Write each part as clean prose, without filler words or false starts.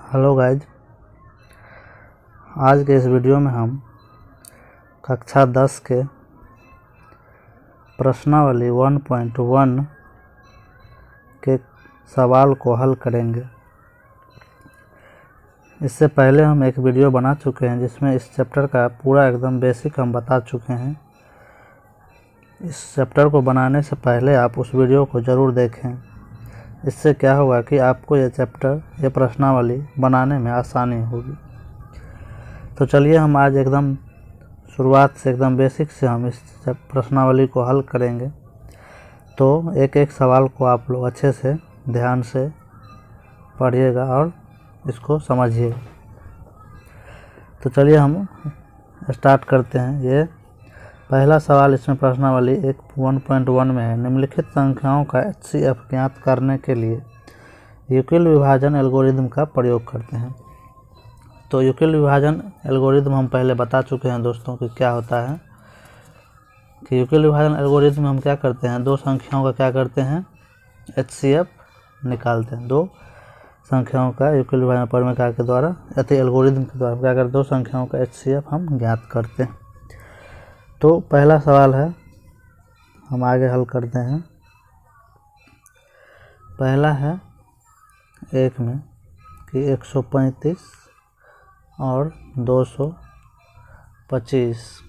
Hello guys, आज के इस वीडियो में हम कक्षा 10 के प्रश्नावली 1.1 के सवाल को हल करेंगे। इससे पहले हम एक वीडियो बना चुके हैं जिसमें इस चैप्टर का पूरा एकदम बेसिक हम बता चुके हैं। इस चैप्टर को बनाने से पहले आप उस वीडियो को ज़रूर देखें। इससे क्या होगा कि आपको ये चैप्टर, ये प्रश्नावली बनाने में आसानी होगी। तो चलिए हम आज एकदम शुरुआत से, एकदम बेसिक से हम इस प्रश्नावली को हल करेंगे। तो एक एक सवाल को आप लोग अच्छे से ध्यान से पढ़िएगा और इसको समझिएगा। तो चलिए हम स्टार्ट करते हैं। ये पहला सवाल इसमें प्रश्नावली 1.1 में है। निम्नलिखित संख्याओं का HCF ज्ञात करने के लिए यूक्लिड विभाजन एल्गोरिदम का प्रयोग करते हैं। तो यूक्लिड विभाजन एल्गोरिदम हम पहले बता चुके हैं दोस्तों कि क्या होता है। कि यूक्लिड विभाजन एल्गोरिदम में हम क्या करते हैं, दो संख्याओं का क्या करते हैं, HCF निकालते हैं। दो संख्याओं का यूक्लिड विभाजन प्रमेय के द्वारा अति एल्गोरिदम के द्वारा क्या करते हैं, दो संख्याओं का HCF हम ज्ञात करते हैं। तो पहला सवाल है, हम आगे हल करते हैं। पहला है एक में कि 135 और 225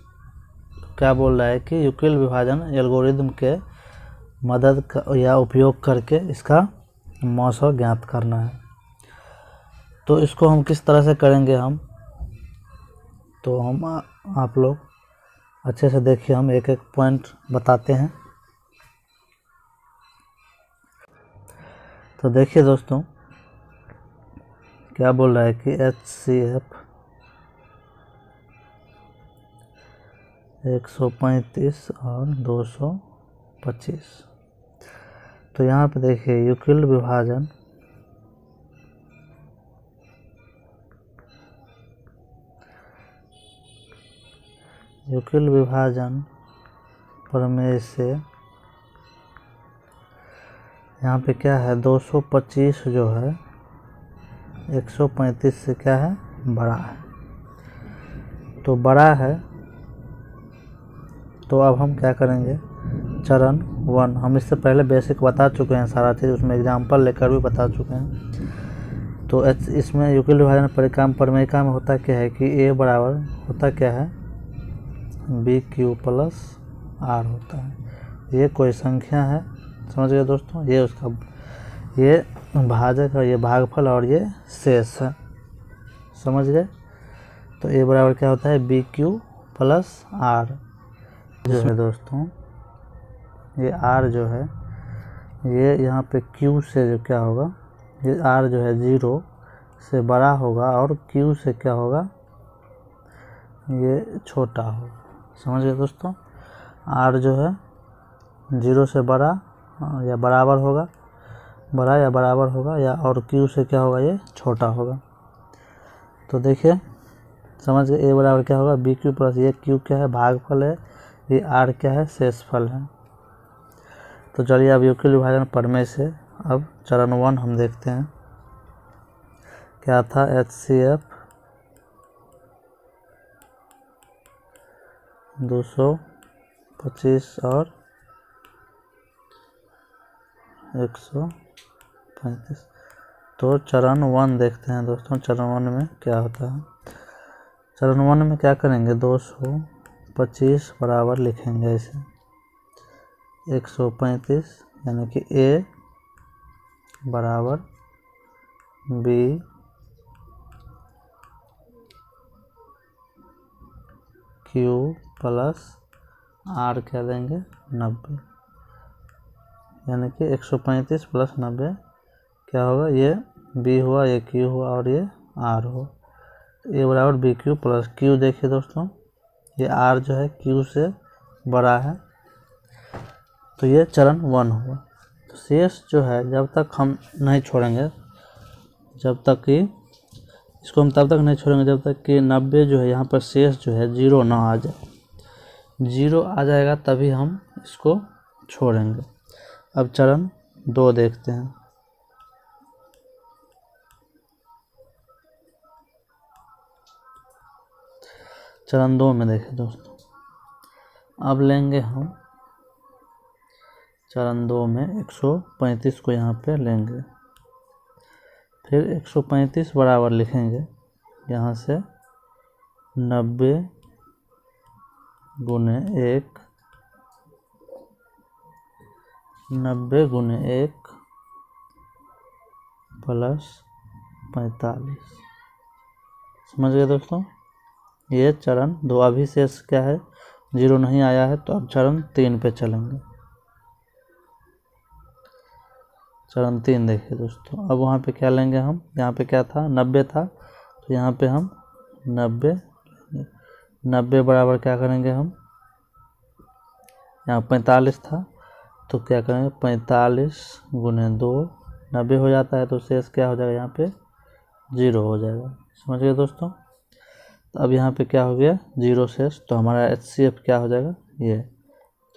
क्या बोल रहा है कि यूक्लिड विभाजन एल्गोरिदम के मदद या उपयोग करके इसका मौसा ज्ञात करना है। तो इसको हम किस तरह से करेंगे तो हम आप लोग अच्छे से देखिए, हम एक एक पॉइंट बताते हैं। तो देखिए दोस्तों क्या बोल रहा है कि HCF 135 और 225। तो यहाँ पे देखिए यूक्लिड विभाजन प्रमेय से यहाँ पे क्या है, 225 जो है 135 से क्या है, बड़ा है। तो बड़ा है तो अब हम क्या करेंगे, चरण 1 हम इससे पहले बेसिक बता चुके हैं सारा चीज़, उसमें एग्जाम्पल लेकर भी बता चुके हैं। तो इसमें यूक्लिड विभाजन प्रमेयिका में होता क्या है कि A बराबर होता क्या है, BQ प्लस R होता है। ये कोई संख्या है, समझ गए दोस्तों, ये उसका ये भाजक और ये भागफल और ये शेष है, समझ गए। तो A बराबर क्या होता है, BQ प्लस R जो है दोस्तों, ये R जो है ये यहाँ पे Q से जो क्या होगा, ये R जो है 0 से बड़ा होगा और Q से क्या होगा, ये छोटा होगा, समझ गए दोस्तों। R जो है 0 से बड़ा या बराबर होगा, बड़ा या बराबर होगा, या और Q से क्या होगा, ये छोटा होगा। तो देखिए समझ गए, A बराबर क्या होगा, BQ प्लस ये Q क्या है, भागफल है, ये R क्या है, शेषफल है। तो चलिए अब यूक्लिड विभाजन प्रमेय से अब चरण 1 हम देखते हैं क्या था। HCF 225 और 135। तो चरण 1 देखते हैं दोस्तों, चरण 1 में क्या होता है। चरण 1 में क्या करेंगे, 225 बराबर लिखेंगे इसे 135, यानी कि A बराबर BQ प्लस R क्या देंगे, 90, यानी कि 135 प्लस 90 क्या होगा, ये B हुआ, ये Q हुआ और ये R हुआ। A बराबर BQ प्लस Q, देखिए दोस्तों ये R जो है Q से बड़ा है, तो ये चरण 1 हुआ। तो शेष जो है जब तक हम नहीं छोड़ेंगे, जब तक कि इसको हम तब तक नहीं छोड़ेंगे जब तक कि 90 जो है यहाँ पर शेष जो है 0 ना आ जाए। 0 आ जाएगा तभी हम इसको छोड़ेंगे। अब चरण 2 देखते हैं। चरण 2 में देखिए दोस्तों, अब लेंगे हम चरण 2 में 135 को यहाँ पे लेंगे, फिर 135 बराबर लिखेंगे यहाँ से 90 गुने 1, 90 गुने 1 प्लस 45। समझ गए दोस्तों, ये चरण 2। अभी शेष क्या है, 0 नहीं आया है, तो अब चरण 3 पे चलेंगे। चरण 3 देखिए दोस्तों, अब वहाँ पे क्या लेंगे हम, यहाँ पे क्या था 90 था, तो यहाँ पे हम 90 बराबर क्या करेंगे हम, यहाँ 45 था तो क्या करेंगे 45 गुने 2, 90 हो जाता है, तो शेष क्या हो जाएगा यहाँ पे 0 हो जाएगा। समझ गए दोस्तों, तो अब यहाँ पे क्या हो गया 0 शेष, तो हमारा HCF क्या हो जाएगा ये,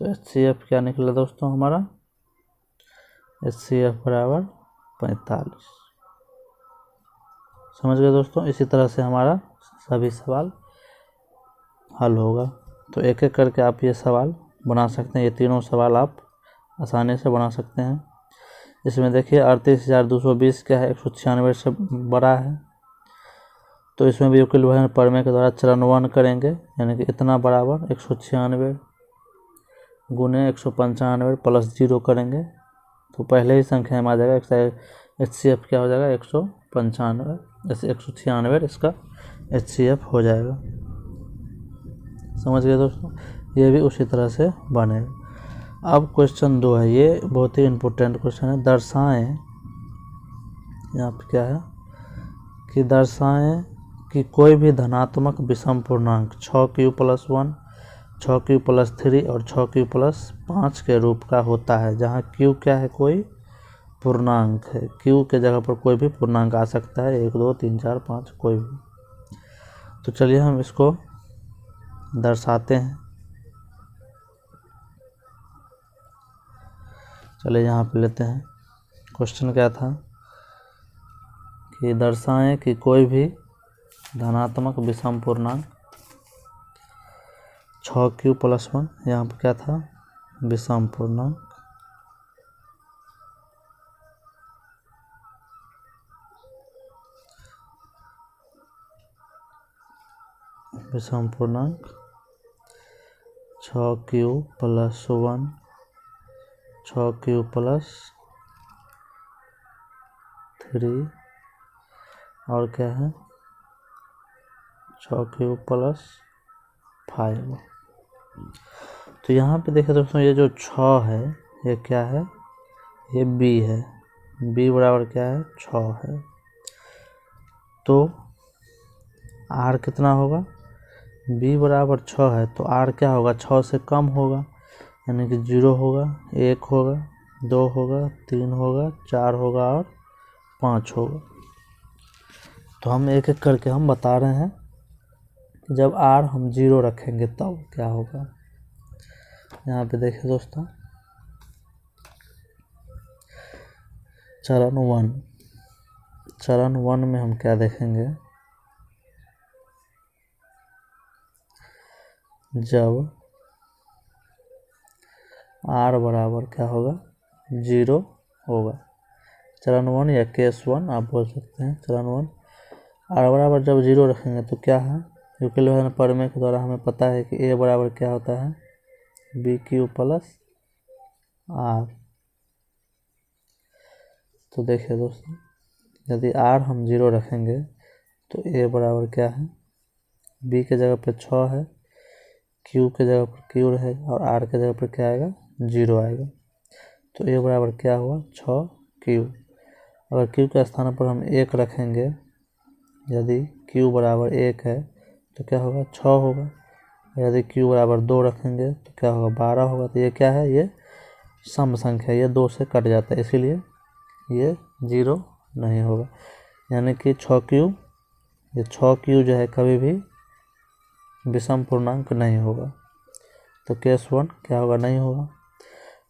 तो HCF क्या निकला दोस्तों हमारा, HCF बराबर 45। समझ गए दोस्तों, इसी तरह से हमारा सभी सवाल हल होगा। तो एक एक करके आप ये सवाल बना सकते हैं, ये तीनों सवाल आप आसानी से बना सकते हैं। इसमें देखिए 38,220 क्या है, 196 से बड़ा है, तो इसमें भी यूक्लिड विभाजन प्रमेय के द्वारा चरण 1 करेंगे, यानी कि इतना बराबर 196 गुने 195 प्लस 0 करेंगे, तो पहले ही संख्या में आ जाएगा। HCF क्या हो जाएगा 195, जैसे 196 इसका HCF हो जाएगा। समझ गए दोस्तों, ये भी उसी तरह से बनेगा। अब क्वेश्चन 2 है, ये बहुत ही इम्पोर्टेंट क्वेश्चन है। दर्शाएं, यहाँ पे क्या है कि दर्शाएं कि कोई भी धनात्मक विषम पूर्णांक 6q + 1, 6q + 3 और 6q + 5 के रूप का होता है, जहाँ q क्या है, कोई पूर्णांक है। q के जगह पर कोई भी पूर्णांक आ सकता है, 1 2 3 4 5 कोई भी। तो चलिए हम इसको दर्शाते हैं। चलिए यहाँ पे लेते हैं, क्वेश्चन क्या था कि दर्शाएं कि कोई भी धनात्मक विषम पूर्णांक 6q + 1, यहाँ पर क्या था विषम पूर्णांक, विषम पूर्णांक 6q + 1, 6q + 3 और क्या है 6q + 5। तो यहाँ पे देखिए दोस्तों, ये जो 6 है ये क्या है, ये b है, b बराबर क्या है 6 है, तो r कितना होगा, b बराबर 6 है तो r क्या होगा 6 से कम होगा, यानी कि 0 होगा, 1 होगा, 2 होगा, 3 होगा, 4 होगा और 5 होगा। तो हम एक एक करके हम बता रहे हैं, जब r हम 0 रखेंगे तब क्या होगा। यहाँ पे देखिए दोस्तों, चरण 1 में हम क्या देखेंगे, जब r बराबर क्या होगा 0 होगा। चरण 1 या केस 1 आप बोल सकते हैं। चरण 1 r बराबर जब 0 रखेंगे तो क्या है, यूक्लिड विभाजन प्रमेय के द्वारा हमें पता है कि a बराबर क्या होता है bq + r। तो देखिए दोस्तों, यदि r हम 0 रखेंगे तो a बराबर क्या है, b के जगह पर 6 है, q के जगह पर q रहेगा और r के जगह पर क्या आएगा 0 आएगा। तो a बराबर क्या हुआ 6q। अगर q के स्थान पर हम 1 रखेंगे, यदि q बराबर 1 है तो क्या होगा 6 होगा, यदि q बराबर 2 रखेंगे तो क्या होगा 12 होगा। तो ये क्या है, ये सम संख्या, ये 2 से कट जाता है, इसीलिए ये 0 नहीं होगा। यानी कि 6q, ये 6q जो है कभी भी विषम पूर्णांक नहीं होगा। तो केस 1 क्या होगा, नहीं होगा।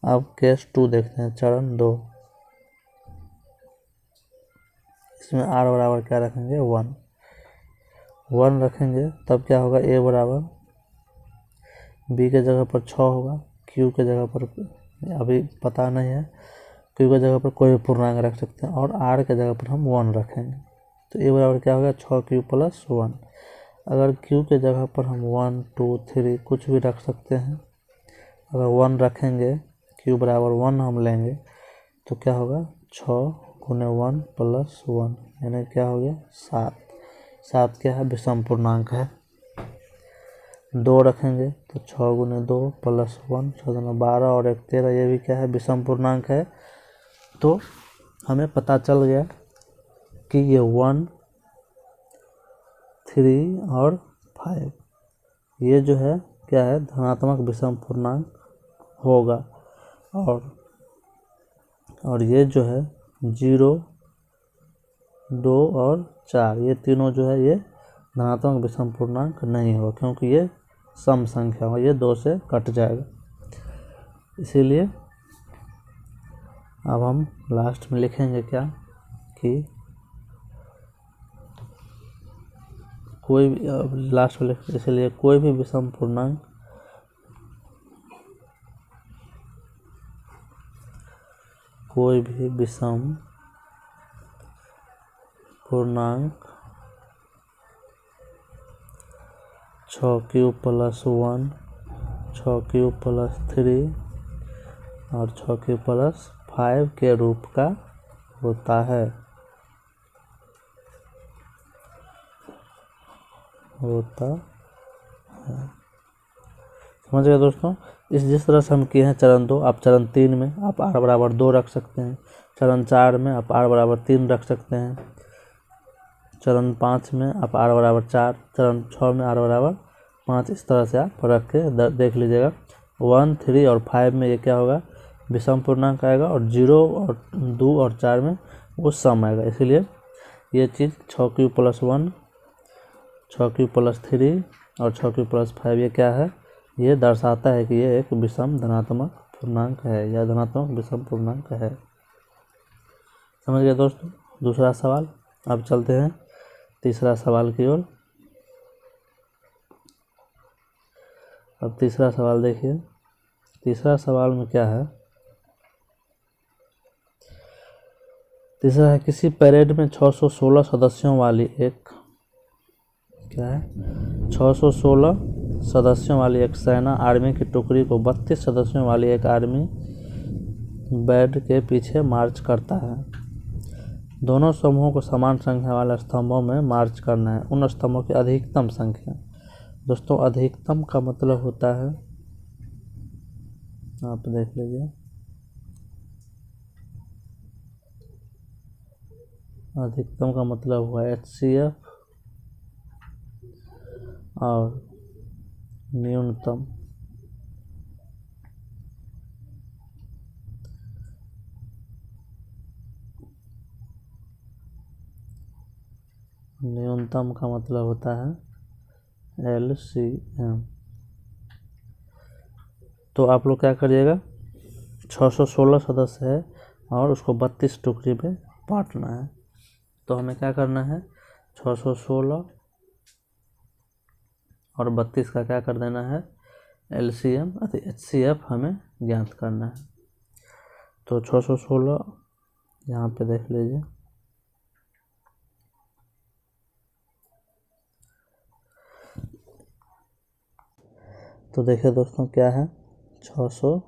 अब केस 2 देखते हैं, चरण 2। इसमें r बराबर क्या रखेंगे 1। 1 रखेंगे तब क्या होगा, a बराबर b के जगह पर 6 होगा, q के जगह पर अभी पता नहीं है, q के जगह पर कोई भी पूर्णांक रख सकते हैं, और r के जगह पर हम 1 रखेंगे। तो a बराबर क्या होगा, 6q + 1। अगर q के जगह पर हम 1 2 3 कुछ भी रख सकते हैं, अगर 1 रखेंगे, q बराबर 1 हम लेंगे तो क्या होगा, 6 × 1 + 1 यानी क्या हो गया, 7। 7 क्या है, विषम पूर्णांक है। 2 रखेंगे तो 6 × 2 + 1 6 × 12 और 1 13, ये भी क्या है, विषम पूर्णांक है। तो हमें पता चल गया कि ये 1 3 और 5 ये जो है क्या है, धनात्मक विषम पूर्णांक होगा। और ये जो है 0 2 और 4 ये तीनों जो है ये धनात्मक विषम पूर्णांक नहीं होगा, क्योंकि ये सम संख्या होगा, ये 2 से कट जाएगा। इसीलिए अब हम लास्ट में लिखेंगे क्या, कि कोई भी लास्ट में लिख, इसलिए कोई भी विषम पूर्णांक कोई भी विषम पूर्णांक 6q + 1 6q + 3 और 6q + 5 के रूप का होता है। समझ गए दोस्तों। जिस तरह से हम किए हैं चरण 2, आप चरण 3 में आप r बराबर 2 रख सकते हैं, चरण 4 में आप r बराबर 3 रख सकते हैं, चरण 5 में आप r बराबर 4, चरण 6 में r बराबर 5। इस तरह से आप रख के देख लीजिएगा। 1 3 और 5 में ये क्या होगा, विषम पूर्णांक आएगा, और 0 और 2 और 4 में वो सम आएगा। इसीलिए ये चीज़ 6q + 1 6q + 3 और 6q + 5 ये क्या है, ये दर्शाता है कि ये एक विषम धनात्मक पूर्णांक है या धनात्मक विषम पूर्णांक है। समझ गए दोस्तों। दूसरा सवाल। अब चलते हैं तीसरा सवाल की ओर। अब तीसरा सवाल देखिए। तीसरा सवाल में क्या है, तीसरा है, किसी परेड में 616 सदस्यों वाली एक क्या है 616 सदस्यों वाली एक सेना आर्मी की टुकड़ी को 32 सदस्यों वाली एक आर्मी बैंड के पीछे मार्च करता है। दोनों समूहों को समान संख्या वाले स्तंभों में मार्च करना है। उन स्तंभों की अधिकतम संख्या। दोस्तों अधिकतम का मतलब होता है, आप देख लीजिए, अधिकतम का मतलब हुआ HCF और न्यूनतम का मतलब होता है LCM। तो आप लोग क्या करिएगा, 616 सदस्य है और उसको 32 टुकड़ी में बांटना है। तो हमें क्या करना है, 616 और 32 का क्या कर देना है, LCM HCF हमें ज्ञात करना है। तो 616 यहाँ पे देख लीजिए, तो देखिए दोस्तों क्या है, 616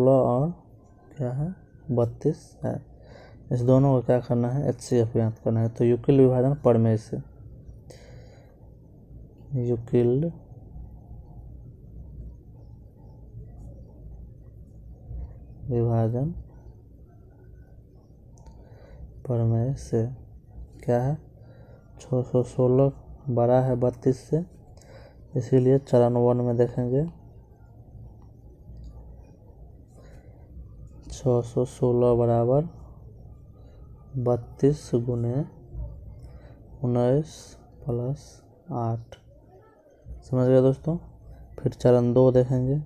और क्या है 32 है। इस दोनों को क्या करना है, HCF ज्ञात करना है। तो यूक्लिड विभाजन प्रमेय से, यूक्लिड विभाजन प्रमेय से क्या है, 616 बड़ा है 32 से, इसीलिए चरण 1 में देखेंगे 616 बराबर 32 × 19 + 8। समझ गए दोस्तों। फिर चरण 2 देखेंगे,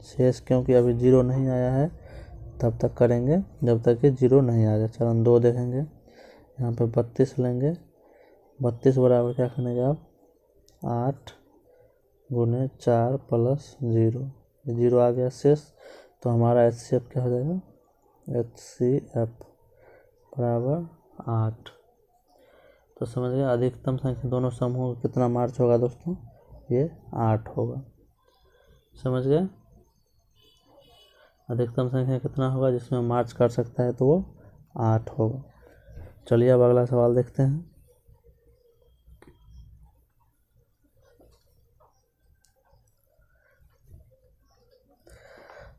शेष क्योंकि अभी 0 नहीं आया है तब तक करेंगे जब तक कि 0 नहीं आ जाए। चरण 2 देखेंगे, यहाँ पे 32 लेंगे। 32 बराबर क्या करेंगे आप, 8 गुने 4 प्लस 0, 0 आ गया शेष। तो हमारा HCF क्या हो जाएगा, HCF बराबर 8। तो समझ गए, अधिकतम संख्या दोनों समूह का कितना मार्च होगा दोस्तों, ये 8 होगा। समझ गए, अधिकतम संख्या कितना होगा जिसमें मार्च कर सकता है, तो वो 8 होगा। चलिए अब अगला सवाल देखते हैं।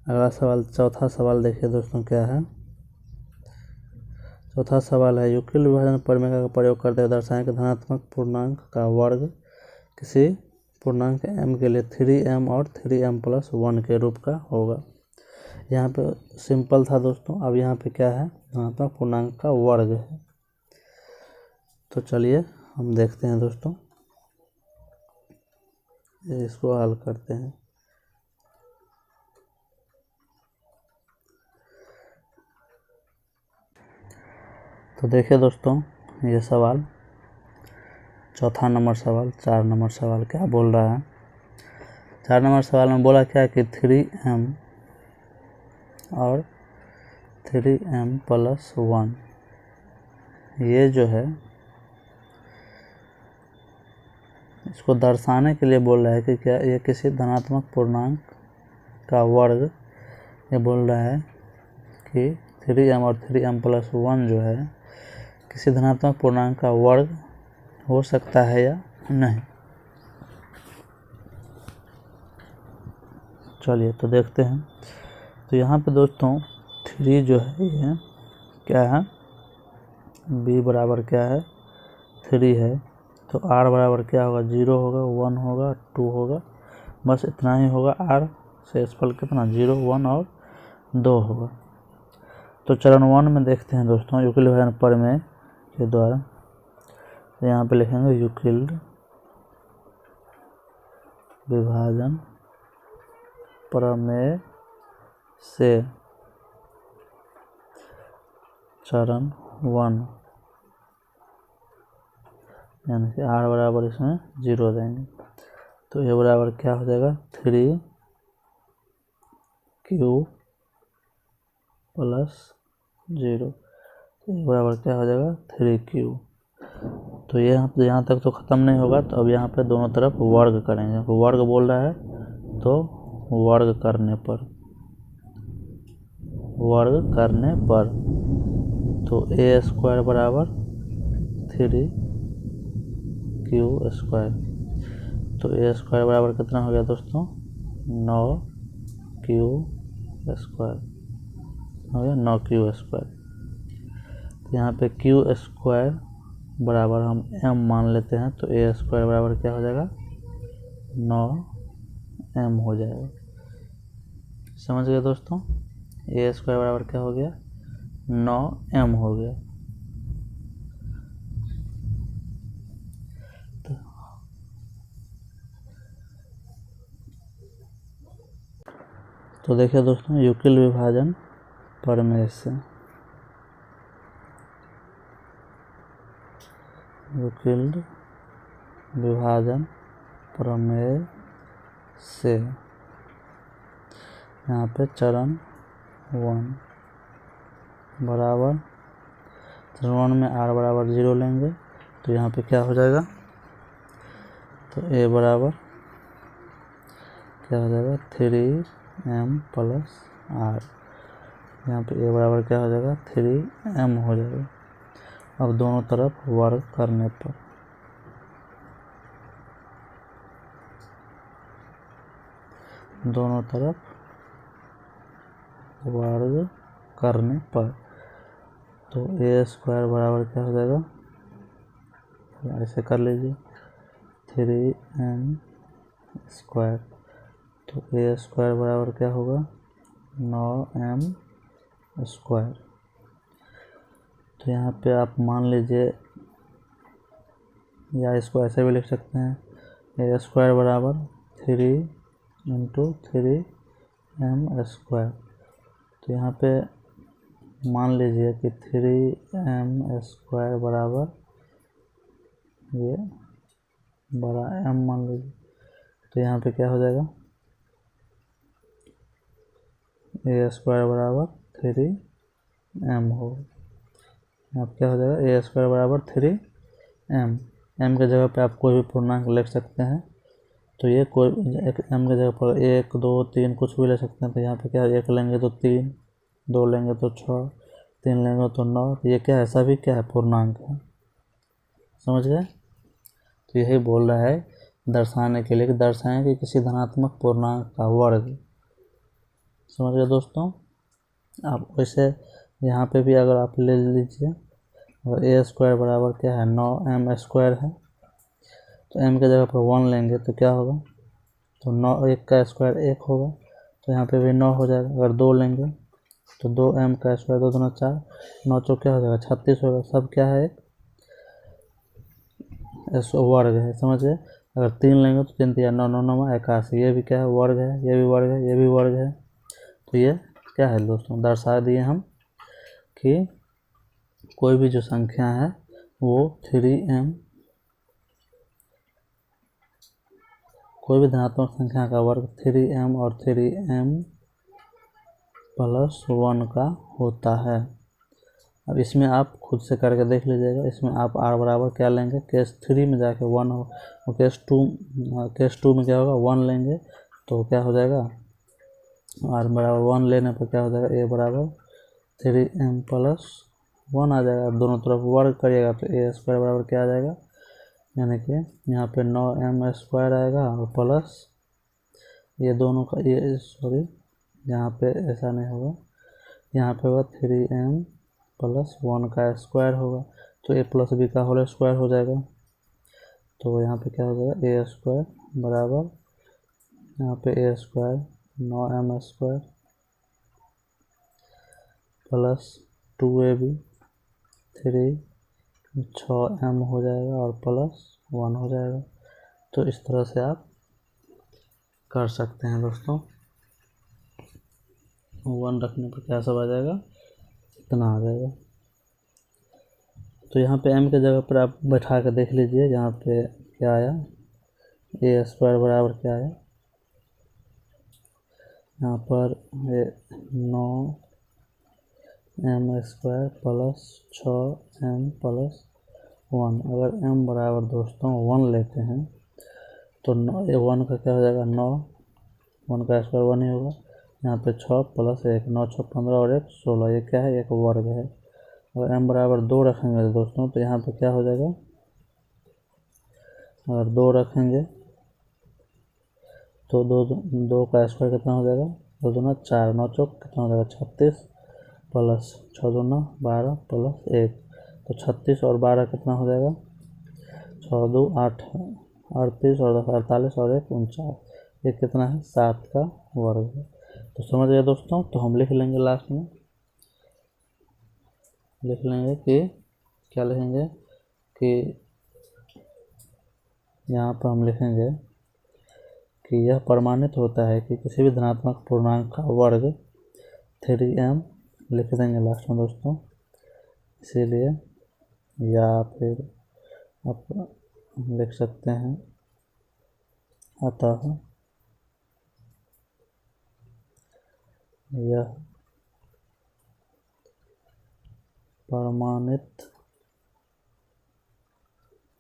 अगला सवाल, चौथा सवाल देखिए दोस्तों क्या है। चौथा सवाल है, यूक्लिड विभाजन प्रमेय का प्रयोग करते हुए दर्शाएं कि धनात्मक पूर्णांक का वर्ग किसी पूर्णांक m के लिए 3m और 3m+1 के रूप का होगा। यहाँ पे सिंपल था दोस्तों, अब यहाँ पे क्या है, धनात्मक पूर्णांक का वर्ग है। तो चलिए हम देखते हैं दोस्तों, इसको हल करते हैं। तो देखिए दोस्तों, ये सवाल चौथा नंबर सवाल, 4 नंबर सवाल क्या बोल रहा है। 4 नंबर सवाल में बोला क्या कि 3m और 3m+1 ये जो है, इसको दर्शाने के लिए बोल रहा है कि क्या ये किसी धनात्मक पूर्णांक का वर्ग, ये बोल रहा है कि 3m और 3m+1 जो है किसी धनात्मक पूर्णांक का वर्ग हो सकता है या नहीं। चलिए तो देखते हैं। तो यहाँ पे दोस्तों 3 जो है ये क्या है, b बराबर क्या है, 3 है। तो r बराबर क्या होगा, 0 होगा, 1 होगा, 2 होगा, बस इतना ही होगा। r से फल कितना, 0, 1 और 2 होगा। तो चरण 1 में देखते हैं दोस्तों, यूक्लिड विभाजन प्रमेय के द्वारा। तो यहाँ पे लिखेंगे यूक्लिड विभाजन प्रमेय से चरण 1, यानी कि r बराबर इसमें 0 देंगे। तो ये बराबर क्या हो जाएगा, 3q + 0। तो ये बराबर क्या हो जाएगा, 3q। तो ये यहाँ तक तो ख़त्म नहीं होगा। तो अब यहाँ पे दोनों तरफ वर्ग करेंगे। वर्ग बोल रहा है तो वर्ग करने पर, वर्ग करने पर तो a² बराबर 3q²। तो a² बराबर कितना हो गया दोस्तों, 9q² हो गया, 9q²। तो यहाँ पे q² बराबर हम m मान लेते हैं। तो a² बराबर क्या हो जाएगा, 9m हो जाएगा। समझ गए दोस्तों, a² बराबर क्या हो गया, 9m हो गया। तो देखिए दोस्तों, यूक्लिड विभाजन प्रमेय से, यूक्लिड विभाजन प्रमेय से यहाँ पे चरण 1 बराबर, चरण 1 में r बराबर 0 लेंगे। तो यहाँ पे क्या हो जाएगा, तो a बराबर क्या हो जाएगा, 3m+r। यहाँ पे a बराबर क्या हो जाएगा, 3m हो जाएगा। अब दोनों तरफ वर्ग करने पर, दोनों तरफ वर्ग करने पर तो a² बराबर क्या हो जाएगा, ऐसे कर लीजिए, 3m²। तो a² बराबर क्या होगा, 9m²। तो यहाँ पे आप मान लीजिए, या इसको ऐसे भी लिख सकते हैं, a² बराबर 3 × 3m²। तो यहाँ पे मान लीजिए कि 3m² बराबर ये बड़ा m मान लीजिए, तो यहाँ पे क्या हो जाएगा, a² बराबर 3m होगा। यहाँ क्या हो जाएगा, a² बराबर 3m। m के जगह पे आप कोई भी पूर्णांक लिख सकते हैं, तो ये कोई एक m के जगह पर 1 2 3 कुछ भी ले सकते हैं। तो यहाँ पे क्या है, 1 लेंगे तो 3, 2 लेंगे तो 6, 3 लेंगे तो 9। तो ये क्या है, सभी क्या है, पूर्णांक है। समझ गए। तो यही बोल रहा है दर्शाने के लिए कि दर्शाएं कि किसी धनात्मक पूर्णांक का वर्ग। समझ गए दोस्तों। आप वैसे यहाँ पे भी अगर आप ले लीजिए, और a² बराबर क्या है, 9m² है, तो m के जगह पर 1 लेंगे तो क्या होगा, तो 9 1 का स्क्वायर 1 होगा, तो यहाँ पे भी 9 हो जाएगा। अगर 2 लेंगे तो 2m का स्क्वायर 2 दूना 4, 9 चौक क्या हो जाएगा, 36 होगा। सब क्या है, वर्ग है। समझ गए। अगर 3 लेंगे तो 3 3 9 9 9 81, ये भी क्या है, वर्ग है, ये भी वर्ग है, ये भी वर्ग है। तो ये क्या है दोस्तों, दर्शा दिए हम कि कोई भी जो संख्या है वो 3m, कोई भी धनात्मक संख्या का वर्ग 3m और 3m + 1 का होता है। अब इसमें आप खुद से करके देख लीजिएगा। इसमें आप r बराबर क्या लेंगे, केस 3 में जाके 1 हो, और केस 2 में क्या होगा, 1 लेंगे तो क्या हो जाएगा, r बराबर 1 लेने पर क्या हो जाएगा, a बराबर 3m + 1 आ जाएगा। दोनों तरफ वर्ग करिएगा तो a² बराबर क्या आ जाएगा, यानी कि यहाँ पे 9m² आएगा और प्लस ये दोनों का, ये सॉरी यहाँ पे ऐसा नहीं होगा, यहाँ पे होगा 3m + 1 का स्क्वायर होगा, तो a + b का होल स्क्वायर हो जाएगा। तो यहाँ पे क्या हो जाएगा, a² बराबर यहाँ पे a² 9m² + 2ab 3 6m हो जाएगा और +1 हो जाएगा। तो इस तरह से आप कर सकते हैं दोस्तों। 1 रखने पर क्या सब आ जाएगा, इतना आ जाएगा। तो यहाँ पे m के जगह पर आप बैठा कर देख लीजिए, यहाँ पे क्या आया, a² बराबर क्या आया, यहाँ पर 9m² + 6m + 1। अगर m बराबर दोस्तों 1 लेते हैं तो 1 का क्या हो जाएगा, 9, 1 का स्क्वायर 1 ही होगा। यहाँ पे 6 + 1, 9 6 15 और 1 16, ये क्या है, एक वर्ग है। अगर m बराबर 2 रखेंगे दोस्तों तो यहाँ पे क्या हो जाएगा, अगर 2 रखेंगे तो 2 का स्क्वायर कितना हो जाएगा, 2 दूना 4, 9 चौक कितना हो जाएगा, 36 + 6 दूना 12 + 1, तो 36 और 12 कितना हो जाएगा, 6 2 8 38 और 10 48 और 1 49, ये कितना है, 7 का वर्ग है। तो समझ गए दोस्तों। तो हम लिख लेंगे, लास्ट में लिख लेंगे कि क्या लिखेंगे, कि यहाँ पर हम लिखेंगे कि यह प्रमाणित होता है कि किसी भी धनात्मक पूर्णांक का वर्ग 3m लिख देंगे लास्ट में दोस्तों। इसीलिए या फिर आप लिख सकते हैं, अतः यह प्रमाणित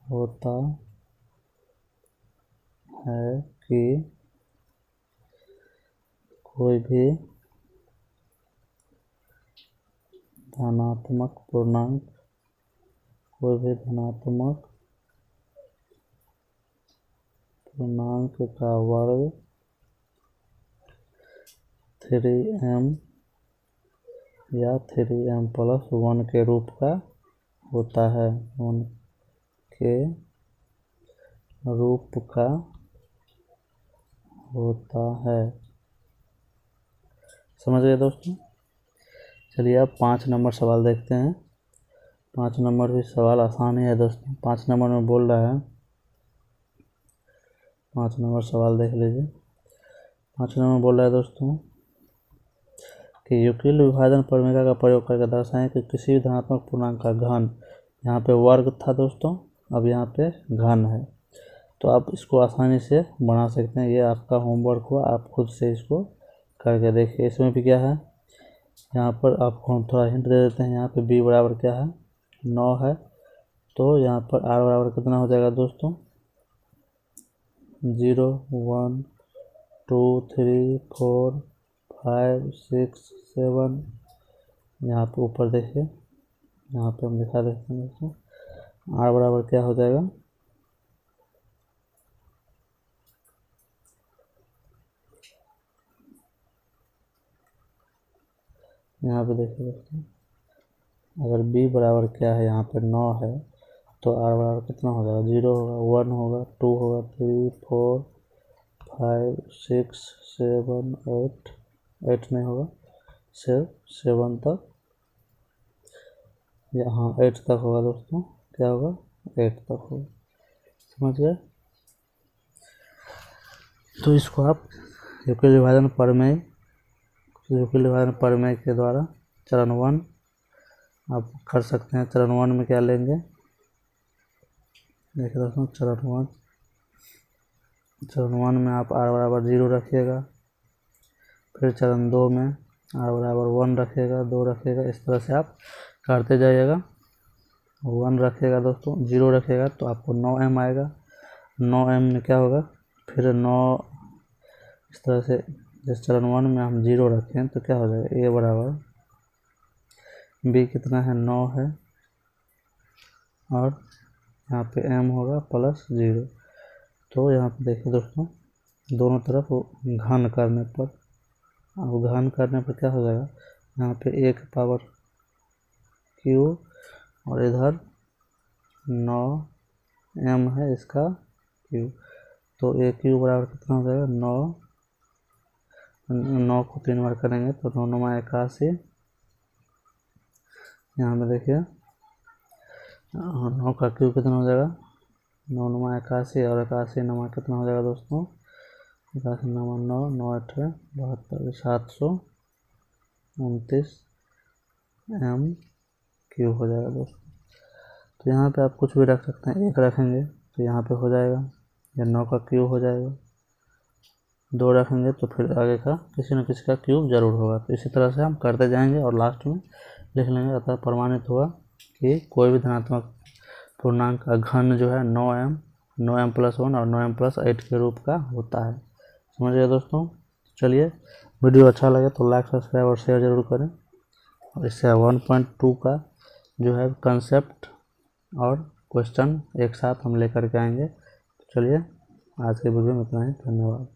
होता है कि कोई भी धनात्मक पूर्णांक का वर्ग 3m या 3m + 1 के रूप का होता है, 1 के रूप का होता है। समझ गए दोस्तों। चलिए अब 5 नंबर सवाल देखते हैं। 5 नंबर भी सवाल आसान ही है दोस्तों। 5 नंबर में बोल रहा है, 5 नंबर सवाल देख लीजिए। 5 नंबर बोल रहा है दोस्तों कि युक्लिड विभाजन प्रमेय का प्रयोग करके दर्शाएं कि किसी भी धनात्मक पूर्णांक का घन, यहाँ पे वर्ग था दोस्तों, अब यहाँ पे घन है, तो आप इसको आसानी से बना सकते हैं। ये आपका होमवर्क हुआ, आप खुद से इसको करके देखिए। इसमें भी क्या है, यहाँ पर आपको हम थोड़ा हिंट दे देते हैं। यहाँ पे b बराबर क्या है, 9 है, तो यहाँ पर r बराबर कितना हो जाएगा दोस्तों, 0 1 2 3 4 5 6 7। यहाँ पे ऊपर देखिए, यहाँ पे हम दिखा देते हैं दोस्तों, r बराबर क्या हो जाएगा, यहाँ पे देखिए दोस्तों, अगर b बराबर क्या है, यहाँ पे 9 है, तो r बराबर कितना हो जाएगा, 0 होगा, 1 होगा, 2 होगा, 3 4 5 6 7 8, 8 नहीं होगा, सिर्फ 7 तक, यहाँ 8 तक होगा दोस्तों, क्या होगा, 8 तक होगा, समझ गए। तो इसको आप युक्लिड विभाजन प्रमेय के द्वारा चरण 1 आप कर सकते हैं। चरण 1 में क्या लेंगे, देखिए दोस्तों, चरण 1 में आप r बराबर 0 रखिएगा, फिर चरण 2 में r बराबर 1 रखिएगा, 2 रखिएगा, इस तरह से आप करते जाइएगा। 1 रखिएगा दोस्तों, 0 रखिएगा तो आपको 9m आएगा, 9m में क्या होगा, फिर 9 इस तरह से। जिस चरण 1 में हम 0 रखें तो क्या हो जाएगा, a बराबर b कितना है, 9 है, और यहाँ पे m होगा प्लस 0। तो यहाँ पे देखिए दोस्तों, दोनों तरफ घन करने पर, अब घन करने पर क्या हो जाएगा, यहाँ पे 1 पावर क्यू और इधर 9m है इसका क्यू, तो a क्यू बराबर कितना हो जाएगा, 9 को 3 बार करेंगे तो 9 9 81। यहाँ पे देखिए 9 का क्यू कितना हो जाएगा, 9 9 81, और 81 9 कितना हो जाएगा दोस्तों, 81 9 9 9 8 72, 729 m क्यू हो जाएगा दोस्तों। तो यहाँ पे आप कुछ भी रख सकते हैं, 1 रखेंगे तो यहाँ पे हो जाएगा, या 9 का क्यूब हो जाएगा, 2 रखेंगे तो फिर आगे का किसी न किसी का क्यूब जरूर होगा। तो इसी तरह से हम करते जाएंगे और लास्ट में लिख लेंगे। अतः प्रमाणित हुआ कि कोई भी धनात्मक पूर्णांक का घन जो है 9m प्लस 1 और 9m प्लस 8 के रूप का होता है। समझ गए दोस्तों। चलिए, वीडियो अच्छा लगे तो लाइक, सब्सक्राइब और शेयर जरूर करें। और इससे 1.2 का जो है कंसेप्ट और क्वेश्चन एक साथ हम लेकर के आएंगे। चलिए, आज के वीडियो में इतना ही, धन्यवाद।